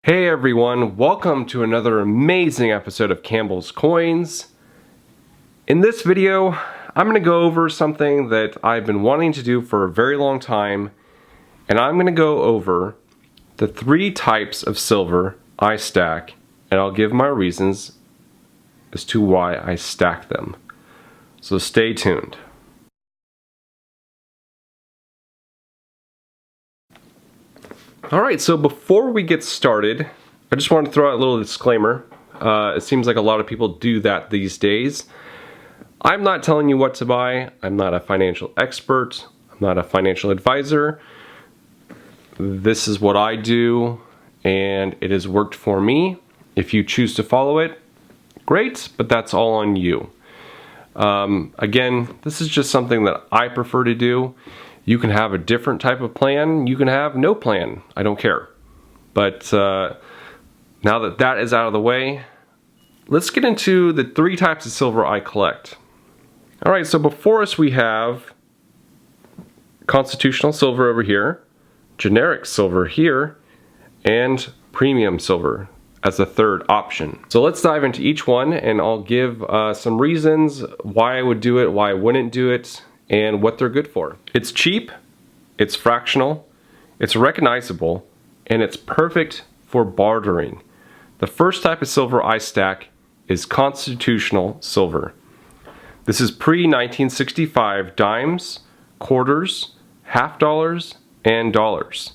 Hey everyone, welcome to another amazing episode of Campbell's Coins. In this video, I'm going to go over something that I've been wanting to do for a very long time, and I'm going to go over the three types of silver I stack, and I'll give my reasons as to why I stack them. So stay tuned. Alright, so before we get started, I just want to throw out a little disclaimer. It seems like a lot of people do that these days. I'm not telling you what to buy. I'm not a financial expert. I'm not a financial advisor. This is what I do, and it has worked for me. If you choose to follow it, great, but that's all on you. Again, this is just something that I prefer to do. You can have a different type of plan. You can have no plan. I don't care. But now that that is out of the way, let's get into the three types of silver I collect. All right, so before us we have constitutional silver over here, generic silver here, and premium silver as the third option. So let's dive into each one, and I'll give some reasons why I would do it, why I wouldn't do it, and what they're good for. It's cheap, it's fractional, it's recognizable, and it's perfect for bartering. The first type of silver I stack is constitutional silver. This is pre-1965 dimes, quarters, half dollars, and dollars.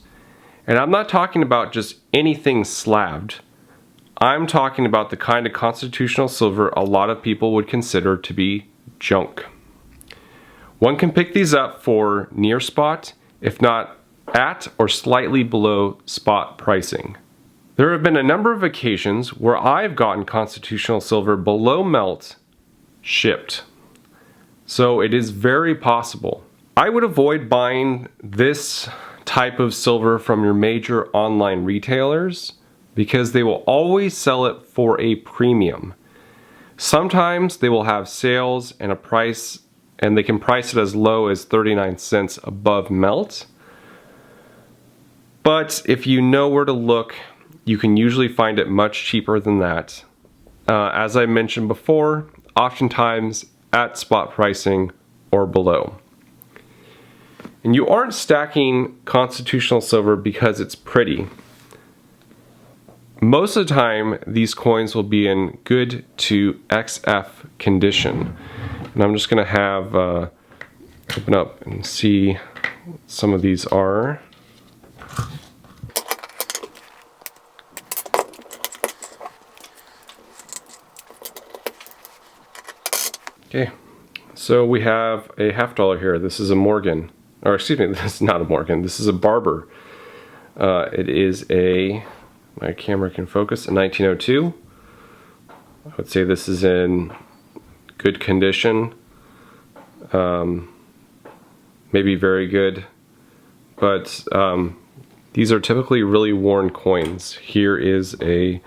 And I'm not talking about just anything slabbed. I'm talking about the kind of constitutional silver a lot of people would consider to be junk. One can pick these up for near spot, if not at or slightly below spot pricing. There have been a number of occasions where I've gotten constitutional silver below melt shipped. So it is very possible. I would avoid buying this type of silver from your major online retailers because they will always sell it for a premium. Sometimes they will have sales and a price, and they can price it as low as 39 cents above melt. But if you know where to look, you can usually find it much cheaper than that. As I mentioned before, oftentimes at spot pricing or below. And you aren't stacking constitutional silver because it's pretty. Most of the time, these coins will be in good to XF condition. And I'm just going to have open up and see what some of these are. Okay, so we have a half dollar here. This is a Morgan, or excuse me, this is not a Morgan. This is a Barber. It is a, my camera can focus, a 1902. I would say this is in good condition, maybe very good, but these are typically really worn coins. Here is a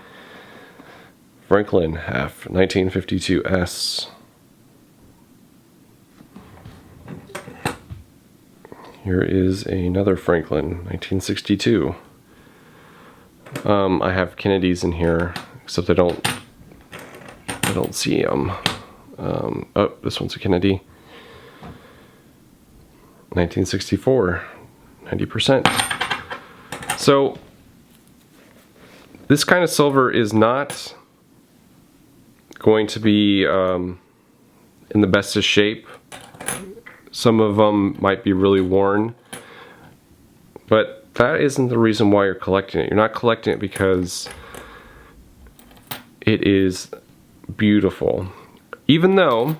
Franklin half 1952S. Here is another Franklin 1962. I have Kennedys in here, except I don't see them. Oh, this one's a Kennedy. 1964, 90%. So this kind of silver is not going to be in the best of shape. Some of them might be really worn, but that isn't the reason why you're collecting it. You're not collecting it because it is beautiful. Even though,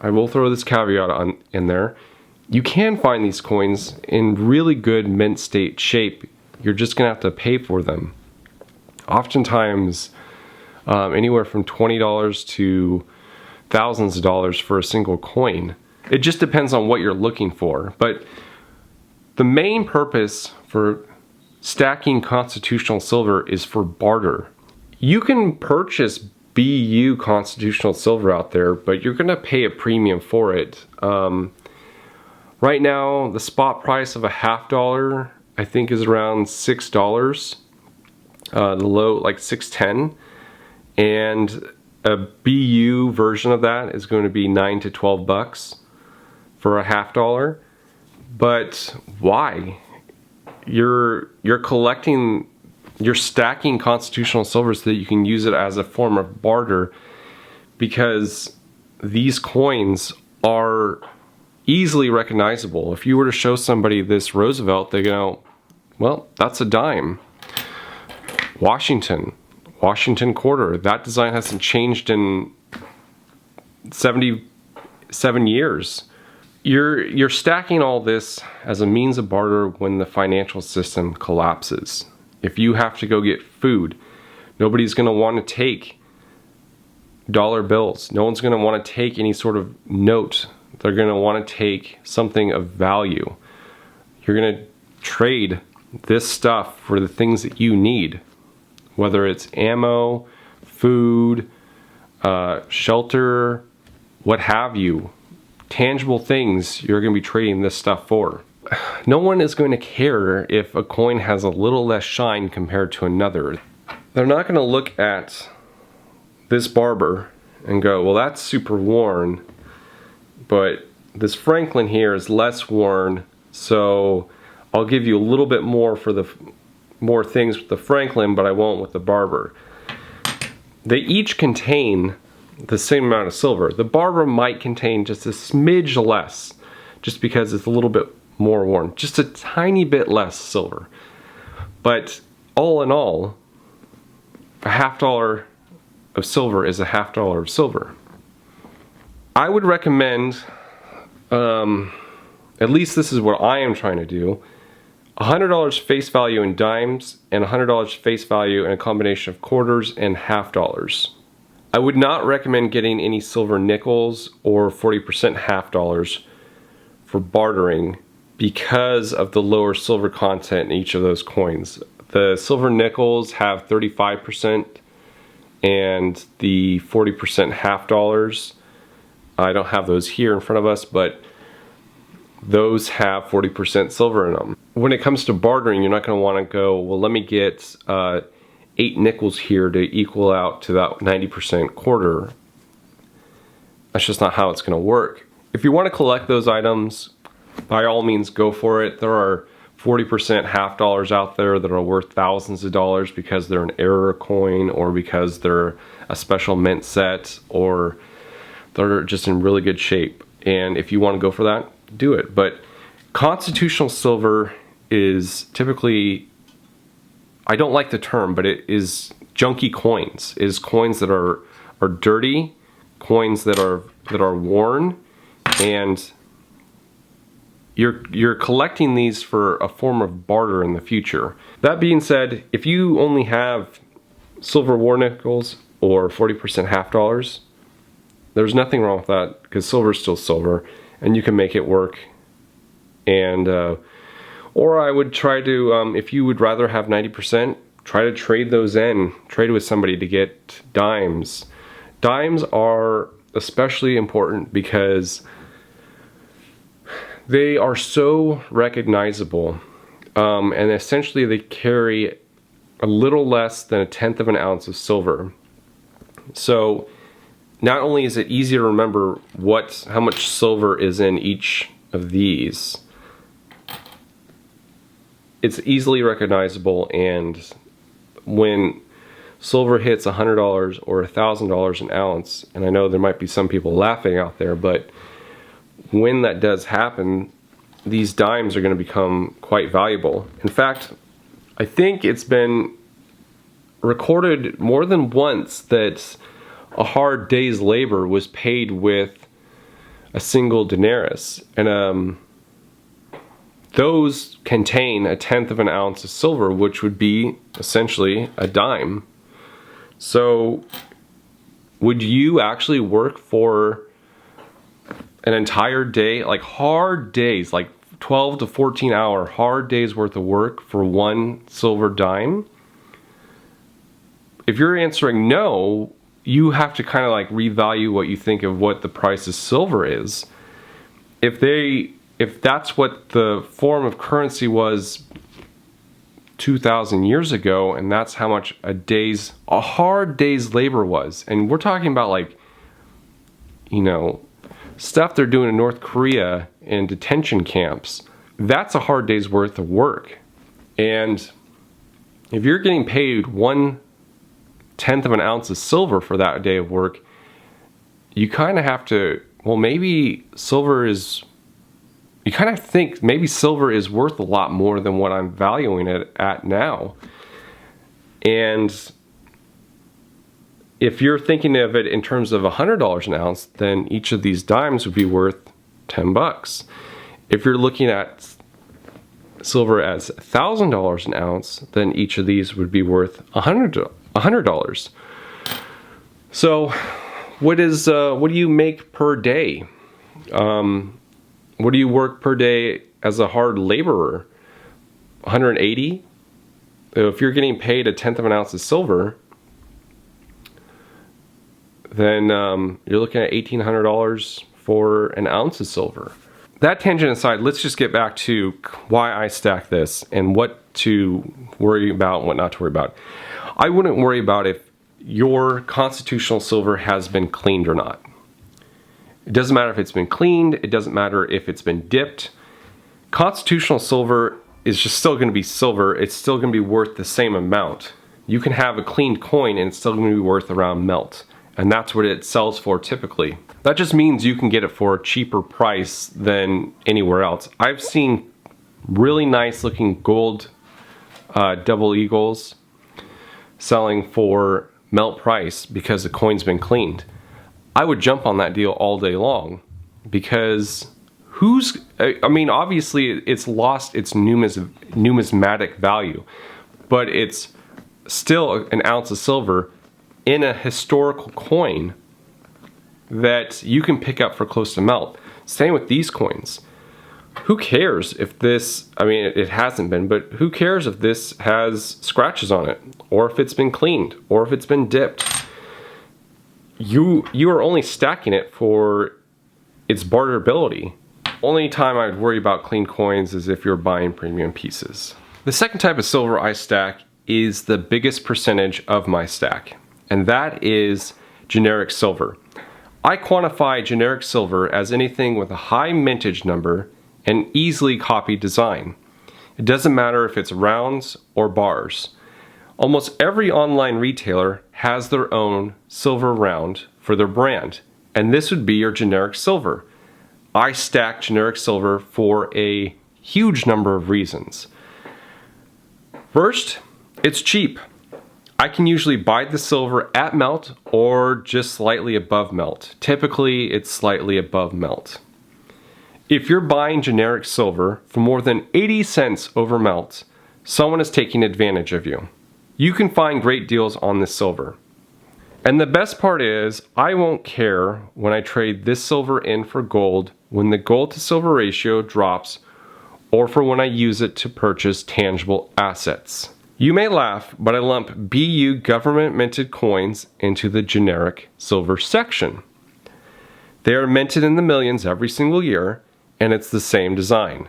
I will throw this caveat in there, you can find these coins in really good mint state shape. You're just gonna have to pay for them. Oftentimes, anywhere from $20 to thousands of dollars for a single coin. It just depends on what you're looking for. But the main purpose for stacking constitutional silver is for barter. You can purchase BU constitutional silver out there, but you're gonna pay a premium for it. Right now, the spot price of a half dollar, I think, is around $6. the low like 610, and a BU version of that is going to be $9 to $12 for a $half. But why? You're collecting, you're stacking constitutional silver so that you can use it as a form of barter, because these coins are easily recognizable. If you were to show somebody this Roosevelt, they go, well, that's a dime. Washington quarter, that design hasn't changed in 77 years. You're stacking all this as a means of barter when the financial system collapses. If you have to go get food, nobody's going to want to take dollar bills. No one's going to want to take any sort of note. They're going to want to take something of value. You're going to trade this stuff for the things that you need, whether it's ammo, food, shelter, what have you. Tangible things you're going to be trading this stuff for. No one is going to care if a coin has a little less shine compared to another. They're not going to look at this Barber and go, well, that's super worn, but this Franklin here is less worn, so I'll give you a little bit more for the more things with the Franklin, but I won't with the Barber. They each contain the same amount of silver. The Barber might contain just a smidge less, just because it's a little bit more worn, just a tiny bit less silver. But all in all, a $half of silver is a $half of silver. I would recommend, at least this is what I am trying to do, $100 face value in dimes and $100 face value in a combination of quarters and $half. I would not recommend getting any silver nickels or 40% $half for bartering because of the lower silver content in each of those coins. The silver nickels have 35% and the 40% $half. I don't have those here in front of us, but those have 40% silver in them. When it comes to bartering, you're not going to want to go, well, let me get 8 nickels here to equal out to that 90% quarter. That's just not how it's going to work. If you want to collect those items, by all means go for it. There are 40% $half out there that are worth thousands of dollars because they're an error coin, or because they're a special mint set, or they're just in really good shape. And if you want to go for that, do it. But constitutional silver is typically, I don't like the term, but it is junky coins. It is coins that are dirty, coins that are worn, and you're collecting these for a form of barter in the future. That being said, if you only have silver war nickels or 40% $half, there's nothing wrong with that, because silver is still silver and you can make it work. And or I would try to, if you would rather have 90%, try to trade those in. Trade with somebody to get dimes. Dimes are especially important because they are so recognizable, and essentially they carry a little less than 1/10 of an ounce of silver. So not only is it easy to remember how much silver is in each of these, it's easily recognizable, and when silver hits $100 or $1,000 an ounce, and I know there might be some people laughing out there, but when that does happen, these dimes are going to become quite valuable. In fact, I think it's been recorded more than once that a hard day's labor was paid with a single denarius, and those contain 1/10 of an ounce of silver, which would be essentially a dime. So would you actually work for an entire day, like hard days, like 12 to 14 hour hard days worth of work for one silver dime? If you're answering no, you have to kind of like revalue what you think of what the price of silver is. If that's what the form of currency was 2,000 years ago, and that's how much a hard day's labor was. And we're talking about, like, you know, stuff they're doing in North Korea in detention camps. That's a hard day's worth of work. And if you're getting paid 1/10 of an ounce of silver for that day of work, you kind of have to, well, maybe silver is, you kind of think maybe silver is worth a lot more than what I'm valuing it at now. And if you're thinking of it in terms of $100 an ounce, then each of these dimes would be worth $10. If you're looking at silver as $1,000 an ounce, then each of these would be worth $100. So what do you make per day? What do you work per day as a hard laborer? 180? If you're getting paid 1/10 of an ounce of silver, then you're looking at $1,800 for an ounce of silver. That tangent aside, let's just get back to why I stack this and what to worry about and what not to worry about. I wouldn't worry about if your constitutional silver has been cleaned or not. It doesn't matter if it's been cleaned, it doesn't matter if it's been dipped. Constitutional silver is just still going to be silver, it's still going to be worth the same amount. You can have a cleaned coin and it's still going to be worth around melt. And that's what it sells for typically. That just means you can get it for a cheaper price than anywhere else. I've seen really nice looking gold double eagles selling for melt price because the coin's been cleaned. I would jump on that deal all day long because obviously it's lost its numismatic value, but it's still an ounce of silver in a historical coin that you can pick up for close to melt. Same with these coins. Who cares if this, it hasn't been, but who cares if this has scratches on it, or if it's been cleaned, or if it's been dipped? You are only stacking it for its barterability. Only time I'd worry about clean coins is if you're buying premium pieces. The second type of silver I stack is the biggest percentage of my stack, and that is generic silver. I quantify generic silver as anything with a high mintage number and easily copied design. It doesn't matter if it's rounds or bars. Almost every online retailer has their own silver round for their brand, and this would be your generic silver. I stack generic silver for a huge number of reasons. First, it's cheap. I can usually buy the silver at melt or just slightly above melt. Typically, it's slightly above melt. If you're buying generic silver for more than 80 cents over melt, someone is taking advantage of you. You can find great deals on this silver. And the best part is, I won't care when I trade this silver in for gold when the gold to silver ratio drops, or for when I use it to purchase tangible assets. You may laugh, but I lump BU government minted coins into the generic silver section. They are minted in the millions every single year, and it's the same design.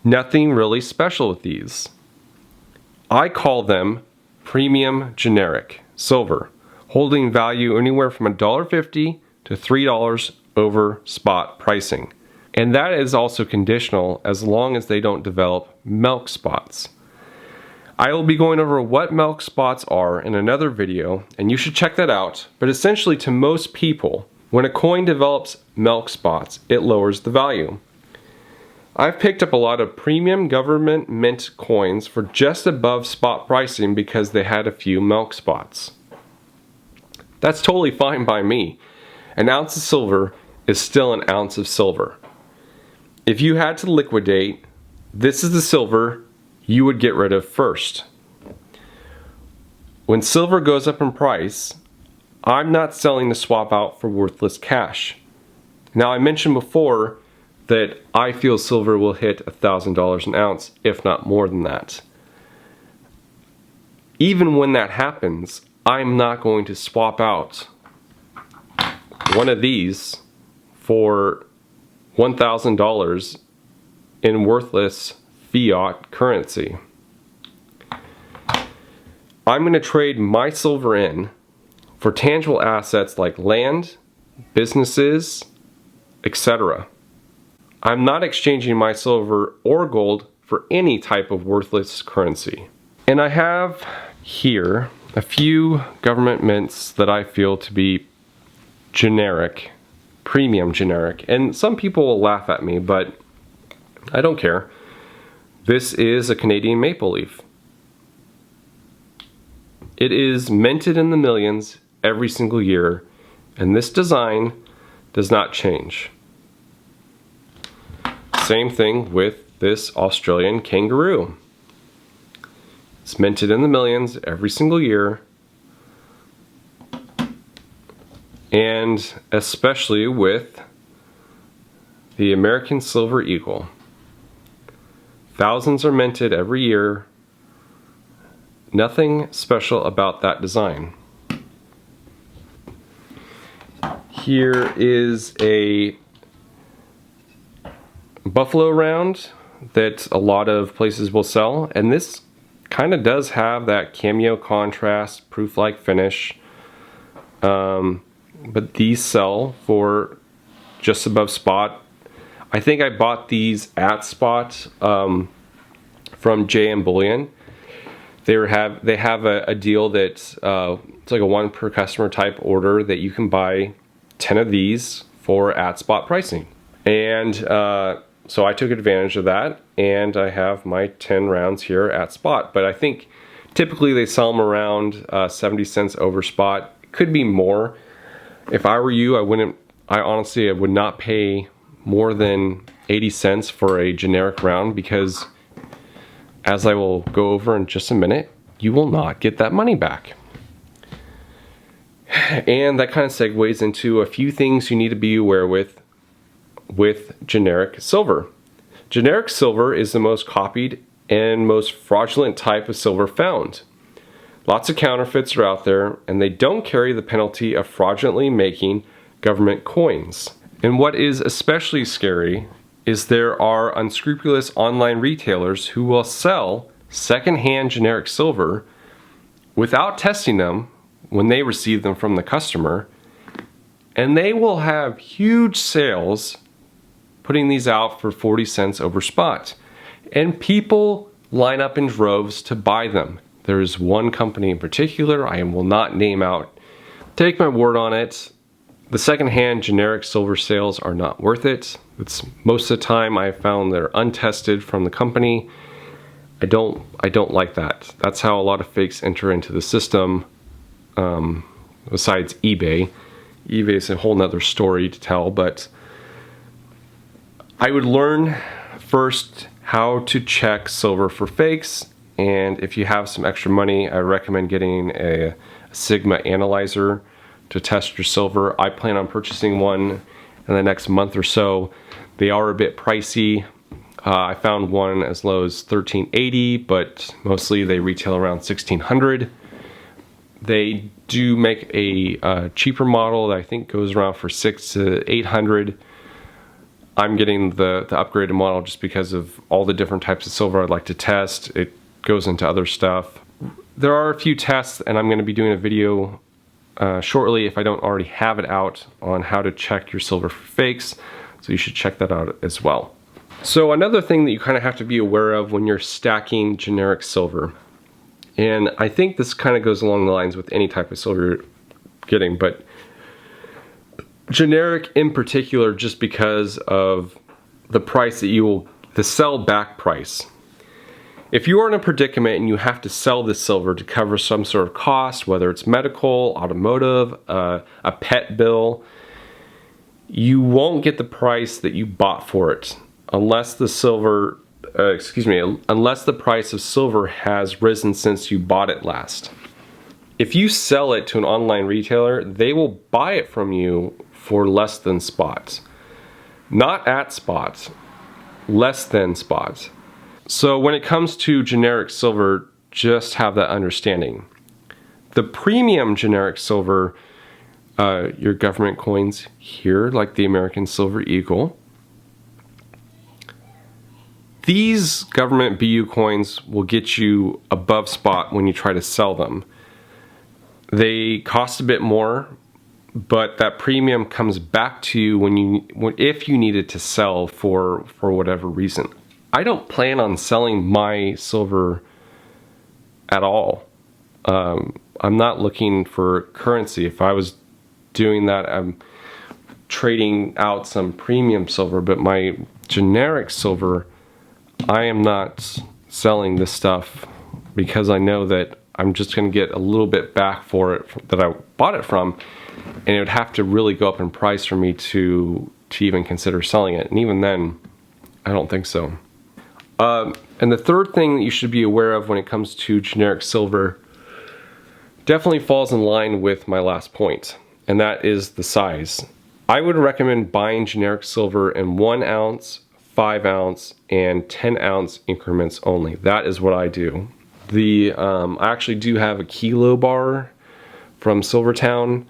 Nothing really special with these. I call them premium generic silver, holding value anywhere from $1.50 to $3 over spot pricing. And that is also conditional as long as they don't develop milk spots. I will be going over what milk spots are in another video, and you should check that out. But essentially, to most people, when a coin develops milk spots, it lowers the value. I've picked up a lot of premium government mint coins for just above spot pricing because they had a few milk spots. That's totally fine by me. An ounce of silver is still an ounce of silver. If you had to liquidate, this is the silver you would get rid of first. When silver goes up in price, I'm not selling to swap out for worthless cash. Now, I mentioned before that I feel silver will hit $1,000 an ounce, if not more than that. Even when that happens, I'm not going to swap out one of these for $1,000 in worthless fiat currency. I'm going to trade my silver in for tangible assets like land, businesses, etc. I'm not exchanging my silver or gold for any type of worthless currency. And I have here a few government mints that I feel to be generic, premium generic. And some people will laugh at me, but I don't care. This is a Canadian maple leaf. It is minted in the millions every single year, and this design does not change. Same thing with this Australian kangaroo. It's minted in the millions every single year, and especially with the American Silver Eagle. Thousands are minted every year. Nothing special about that design. Here is a buffalo round that a lot of places will sell, and this kind of does have that cameo contrast, proof-like finish. But these sell for just above spot. I think I bought these at spot from JM Bullion. They have a deal that it's like a one per customer type order that you can buy 10 of these for at spot pricing. And so I took advantage of that, and I have my 10 rounds here at spot. But I think typically they sell them around 70 cents over spot. It could be more. If I were you, I honestly would not pay more than 80 cents for a generic round, because as I will go over in just a minute, you will not get that money back. And that kind of segues into a few things you need to be aware with generic silver. Generic silver is the most copied and most fraudulent type of silver found. Lots of counterfeits are out there, and they don't carry the penalty of fraudulently making government coins. And what is especially scary is there are unscrupulous online retailers who will sell secondhand generic silver without testing them when they receive them from the customer, and they will have huge sales putting these out for 40 cents over spot. And people line up in droves to buy them. There is one company in particular, I will not name out. Take my word on it, the secondhand generic silver sales are not worth it. It's most of the time I found they're untested from the company. I don't like that. That's how a lot of fakes enter into the system. Besides eBay. eBay is a whole nother story to tell, but I would learn first how to check silver for fakes, and if you have some extra money, I recommend getting a Sigma analyzer to test your silver. I plan on purchasing one in the next month or so. They are a bit pricey. I found one as low as $13.80, but mostly they retail around $1,600. They do make a cheaper model that I think goes around for $600 to $800. I'm getting the upgraded model just because of all the different types of silver I'd like to test. It goes into other stuff. There are a few tests, and I'm going to be doing a video shortly, if I don't already have it out, on how to check your silver for fakes. So you should check that out as well. So another thing that you kind of have to be aware of when you're stacking generic silver, and I think this kind of goes along the lines with any type of silver you're getting, but generic in particular, just because of the price that the sell back price. If you are in a predicament and you have to sell this silver to cover some sort of cost, whether it's medical, automotive, a pet bill, you won't get the price that you bought for it unless the unless the price of silver has risen since you bought it last. If you sell it to an online retailer, they will buy it from you for less than spot. Not at spot, less than spot. So when it comes to generic silver, just have that understanding. The premium generic silver, your government coins here, like the American Silver Eagle, These government BU coins will get you above spot when you try to sell them. They cost a bit more, but that premium comes back to you if you needed to sell for whatever reason. I don't plan on selling my silver at all. I'm not looking for currency. If I was doing that, I'm trading out some premium silver, but my generic silver, I am not selling this stuff because I know that I'm just going to get a little bit back for it that I bought it from, and it would have to really go up in price for me to even consider selling it. And even then, I don't think so. And the third thing that you should be aware of when it comes to generic silver definitely falls in line with my last point, and that is the size. I would recommend buying generic silver in 1 ounce, 5 ounce, and 10 ounce increments only. That is what I do. I actually do have a kilo bar from SilverTowne,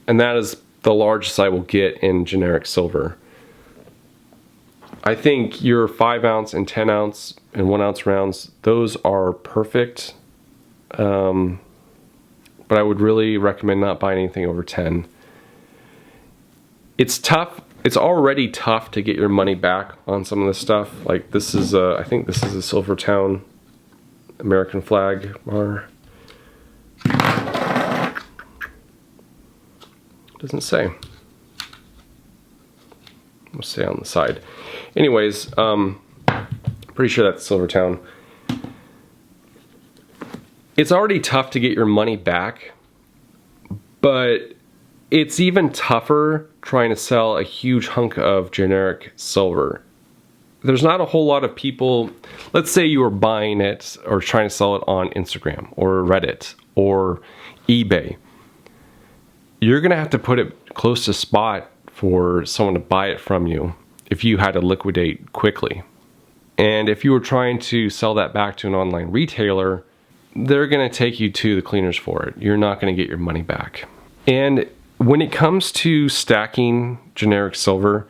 and that is the largest I will get in generic silver. I think your 5 ounce and 10 ounce and 1 ounce rounds, those are perfect. But I would really recommend not buying anything over 10. It's tough. It's already tough to get your money back on some of this stuff. Like this is I think this is a SilverTowne American flag bar. Doesn't say. I'll say on the side. Anyways, pretty sure that's SilverTowne. It's already tough to get your money back, but it's even tougher trying to sell a huge hunk of generic silver. There's not a whole lot of people, let's say you were buying it or trying to sell it on Instagram or Reddit or eBay. You're gonna have to put it close to spot for someone to buy it from you if you had to liquidate quickly. And if you were trying to sell that back to an online retailer, they're gonna take you to the cleaners for it. You're not gonna get your money back. And when it comes to stacking generic silver,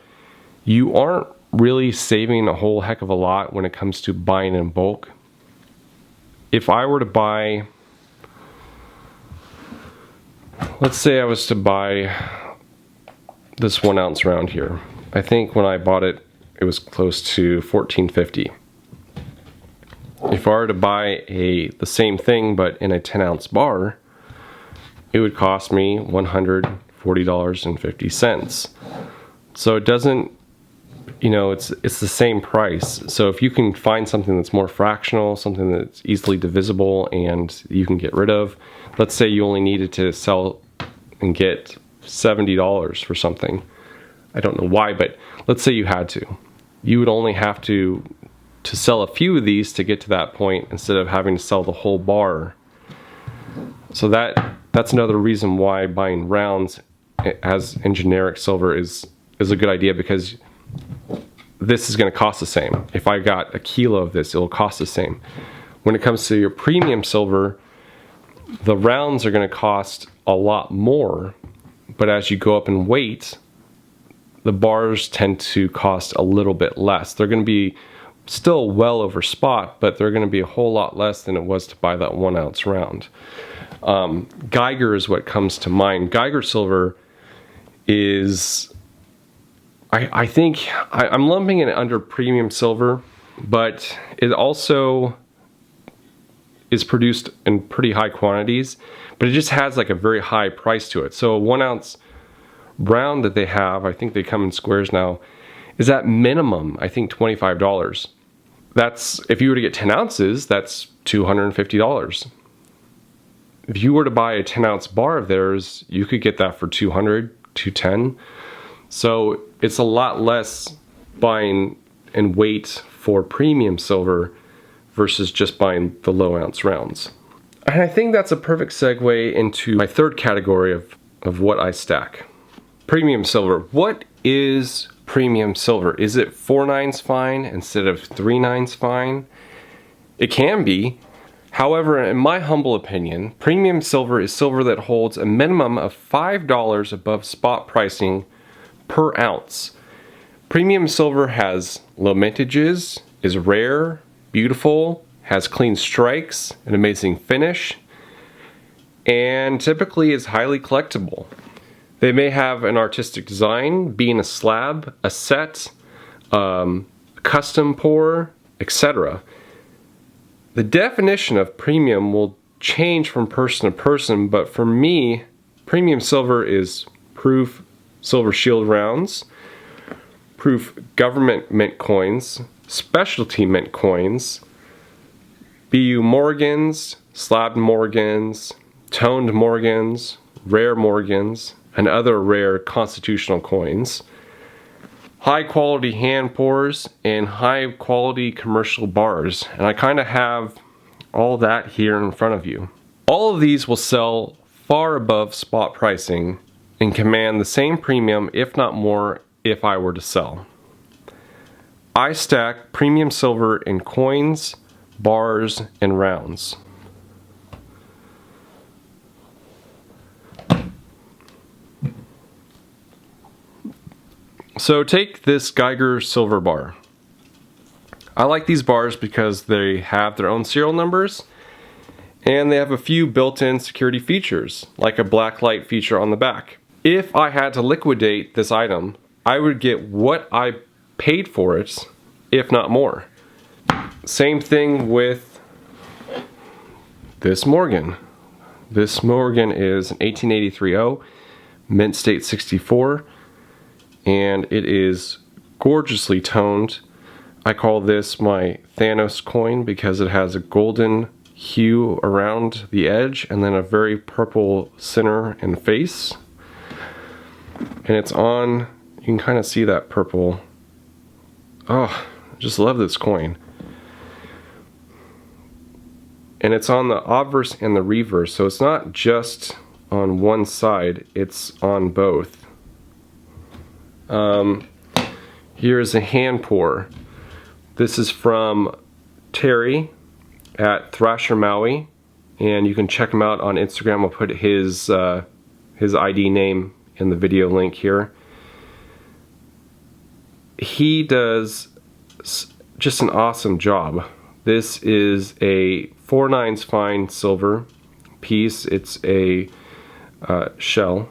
you aren't really saving a whole heck of a lot when it comes to buying in bulk. If I were to buy, let's say I was to buy this 1 ounce round here. I think when I bought it, it was close to $14.50. If I were to buy the same thing but in a 10 ounce bar, it would cost me $140.50. So it doesn't, it's the same price. So if you can find something that's more fractional, something that's easily divisible and you can get rid of, let's say you only needed to sell and get $70 for something. I don't know why, but let's say you had to. You would only have to sell a few of these to get to that point instead of having to sell the whole bar. So that's another reason why buying rounds as in generic silver is a good idea, because this is going to cost the same. If I got a kilo of this, it'll cost the same. When it comes to your premium silver, the rounds are going to cost a lot more, but as you go up in weight, the bars tend to cost a little bit less. They're going to be still well over spot, but they're going to be a whole lot less than it was to buy that 1 ounce round. Geiger is what comes to mind. Geiger silver is, I think, I'm lumping it under premium silver, but it also is produced in pretty high quantities, but it just has like a very high price to it. So a 1 ounce round that they have, I think they come in squares now, is at minimum, I think, $25. That's, if you were to get 10 ounces, that's $250. If you were to buy a 10 ounce bar of theirs, you could get that for $200, $210. So it's a lot less buying in weight for premium silver versus just buying the low ounce rounds. And I think that's a perfect segue into my third category of what I stack. Premium silver. What is premium silver? Is it 4 nines fine instead of 3 nines fine? It can be. However, in my humble opinion, premium silver is silver that holds a minimum of $5 above spot pricing per ounce. Premium silver has low mintages, is rare, beautiful, has clean strikes, an amazing finish, and typically is highly collectible. They may have an artistic design, being a slab, a set, custom pour, etc. The definition of premium will change from person to person, but for me, premium silver is proof silver shield rounds, proof government mint coins, specialty mint coins, BU Morgans, slabbed Morgans, toned Morgans, rare Morgans, and other rare constitutional coins, high quality hand pours, and high quality commercial bars. And I kind of have all that here in front of you. All of these will sell far above spot pricing and command the same premium, if not more, if I were to sell. I stack premium silver in coins, bars, and rounds. So take this Geiger silver bar. I like these bars because they have their own serial numbers and they have a few built-in security features, like a black light feature on the back. If I had to liquidate this item, I would get what I paid for it, if not more. Same thing with this Morgan. This Morgan is an 1883-0, mint state 64, and it is gorgeously toned. I call this my Thanos coin because it has a golden hue around the edge and then a very purple center and face. And it's on, you can kind of see that purple. Oh, I just love this coin. And it's on the obverse and the reverse, so it's not just on one side, it's on both. Here's a hand pour. This is from Terry at Thrasher Maui, and you can check him out on Instagram. I'll put his ID name in the video link here. He does just an awesome job. This is a 4/9 fine silver piece. It's a shell,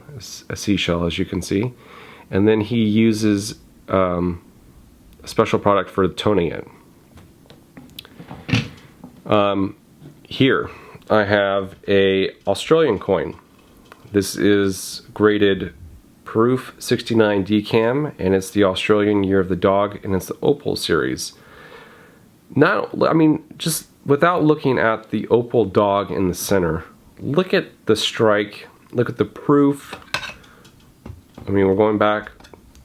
a seashell, as you can see. And then he uses a special product for toning it. Here I have a Australian coin. This is graded proof 69 DCAM, and it's the Australian Year of the Dog, and it's the Opal series. Just without looking at the Opal dog in the center, look at the strike, look at the proof. We're going back,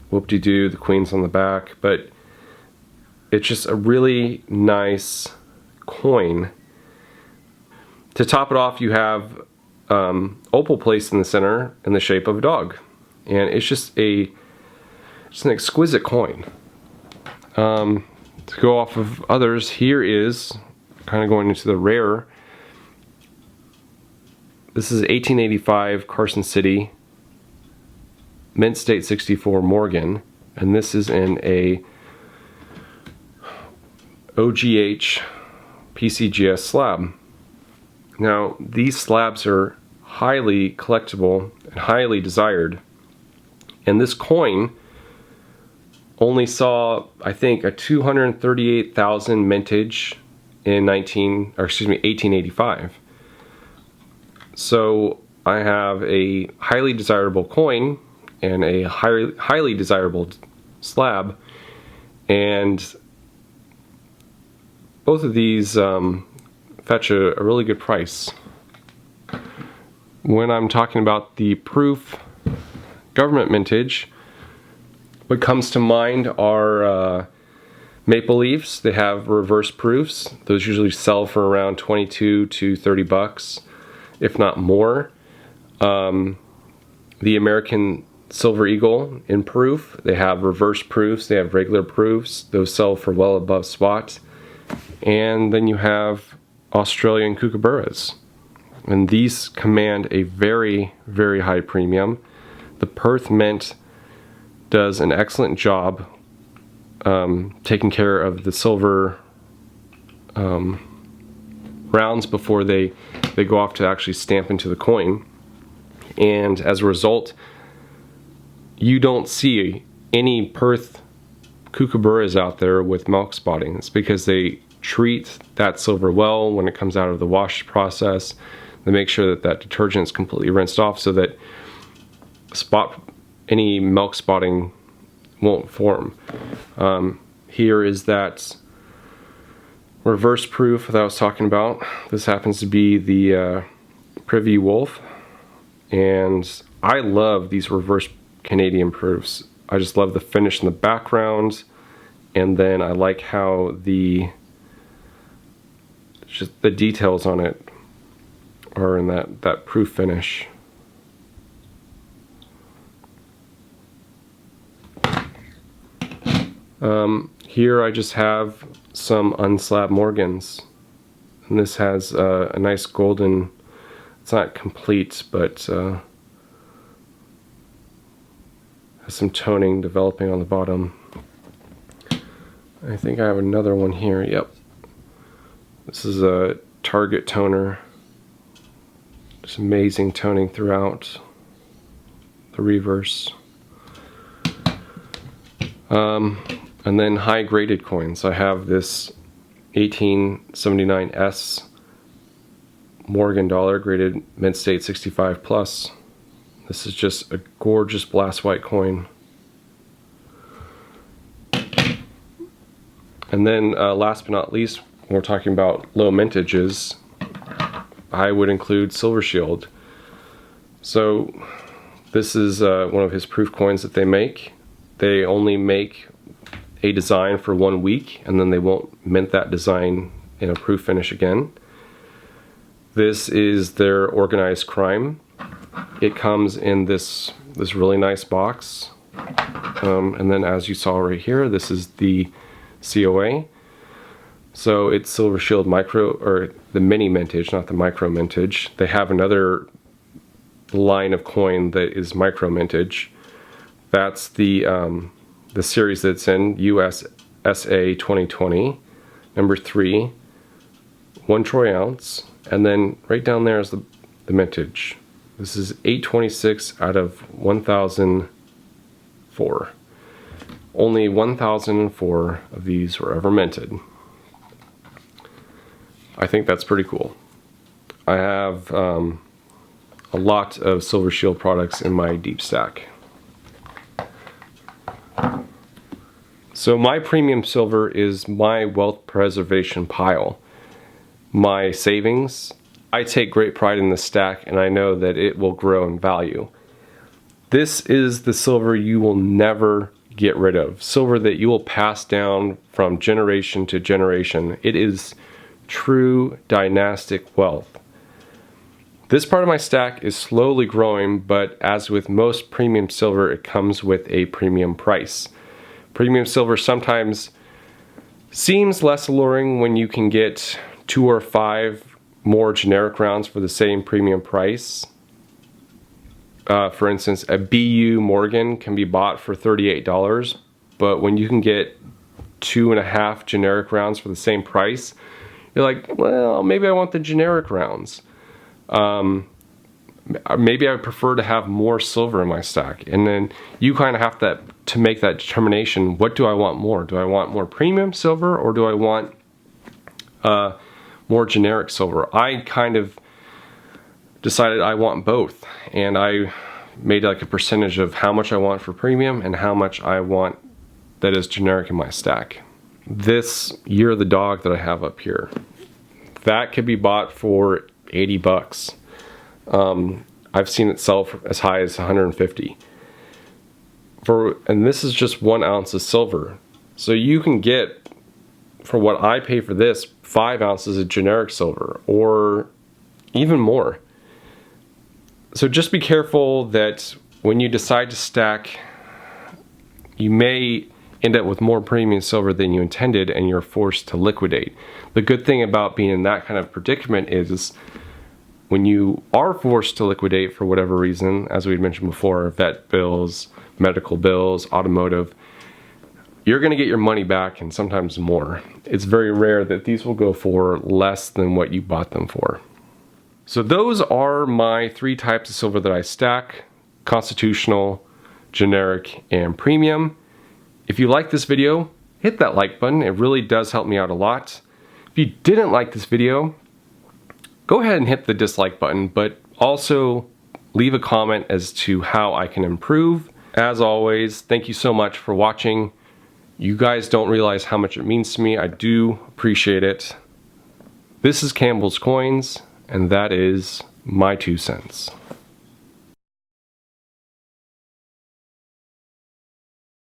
whoop-de-doo, the queen's on the back, but it's just a really nice coin. To top it off, you have opal placed in the center in the shape of a dog, and it's just an exquisite coin. To go off of others, here is kind of going into the rare. This is 1885 Carson City mint state 64 Morgan, and this is in a OGH PCGS slab. Now, these slabs are highly collectible and highly desired, and this coin only saw, I think, a 238,000 mintage in 1885. So I have a highly desirable coin and a highly desirable slab, and both of these fetch a really good price. When I'm talking about the proof government mintage, what comes to mind are Maple Leafs. They have reverse proofs. Those usually sell for around 22 to 30 bucks, if not more. The American Silver Eagle in proof, they have reverse proofs, they have regular proofs. Those sell for well above spot. And then you have Australian Kookaburras, and these command a very, very high premium. The Perth Mint does an excellent job taking care of the silver rounds before they go off to actually stamp into the coin. And as a result, you don't see any Perth kookaburras out there with milk spotting. It's because they treat that silver well when it comes out of the wash process. They make sure that that detergent is completely rinsed off so that any milk spotting won't form. Here is that reverse proof that I was talking about. This happens to be the Privy Wolf, and I love these reverse Canadian proofs. I just love the finish in the background, and then I like how just the details on it are in that proof finish. Here I just have some unslabbed Morgans, and this has a nice golden, it's not complete, but has some toning developing on the bottom. I think I have another one here. Yep, this is a Target toner. Just amazing toning throughout the reverse. And then high graded coins. I have this 1879S Morgan dollar graded mint state 65 plus. This is just a gorgeous blast white coin. And then last but not least, when we're talking about low mintages, I would include Silver Shield. So this is one of his proof coins that they make. They only make a design for 1 week, and then they won't mint that design in a proof finish again. This is their Organized Crime. It comes in this really nice box, and then as you saw right here, this is the COA. So it's Silver Shield Micro, or the mini mintage, not the micro mintage. They have another line of coin that is micro mintage. That's the series that's in USSA 2020, number 3, 1 troy ounce, and then right down there is the mintage. This is 826 out of 1004. Only 1004 of these were ever minted. I think that's pretty cool. I have a lot of Silver Shield products in my deep stack. So my premium silver is my wealth preservation pile. My savings, I take great pride in this stack, and I know that it will grow in value. This is the silver you will never get rid of. Silver that you will pass down from generation to generation. It is true dynastic wealth. This part of my stack is slowly growing, but as with most premium silver, it comes with a premium price. Premium silver sometimes seems less alluring when you can get 2 or 5 more generic rounds for the same premium price. For instance, a BU Morgan can be bought for $38, but when you can get 2.5 generic rounds for the same price, you're like, well, maybe I want the generic rounds. Maybe I would prefer to have more silver in my stack. And then you kind of have to make that determination. What do I want more? Do I want more premium silver, or do I want more generic silver? I kind of decided I want both, and I made like a percentage of how much I want for premium and how much I want that is generic in my stack. This Year of the Dog that I have up here, that could be bought for 80 bucks. I've seen it sell for as high as 150. And this is just 1 ounce of silver. So you can get, for what I pay for this, 5 ounces of generic silver, or even more. So just be careful that when you decide to stack, you may end up with more premium silver than you intended, and you're forced to liquidate. The good thing about being in that kind of predicament is when you are forced to liquidate for whatever reason, as we had mentioned before, vet bills, medical bills, automotive, you're gonna get your money back and sometimes more. It's very rare that these will go for less than what you bought them for. So those are my 3 types of silver that I stack: constitutional, generic, and premium. If you like this video, hit that like button. It really does help me out a lot. If you didn't like this video, go ahead and hit the dislike button, but also leave a comment as to how I can improve. As always, thank you so much for watching. You guys don't realize how much it means to me. I do appreciate it. This is Campbell's Coins, and that is my 2 cents.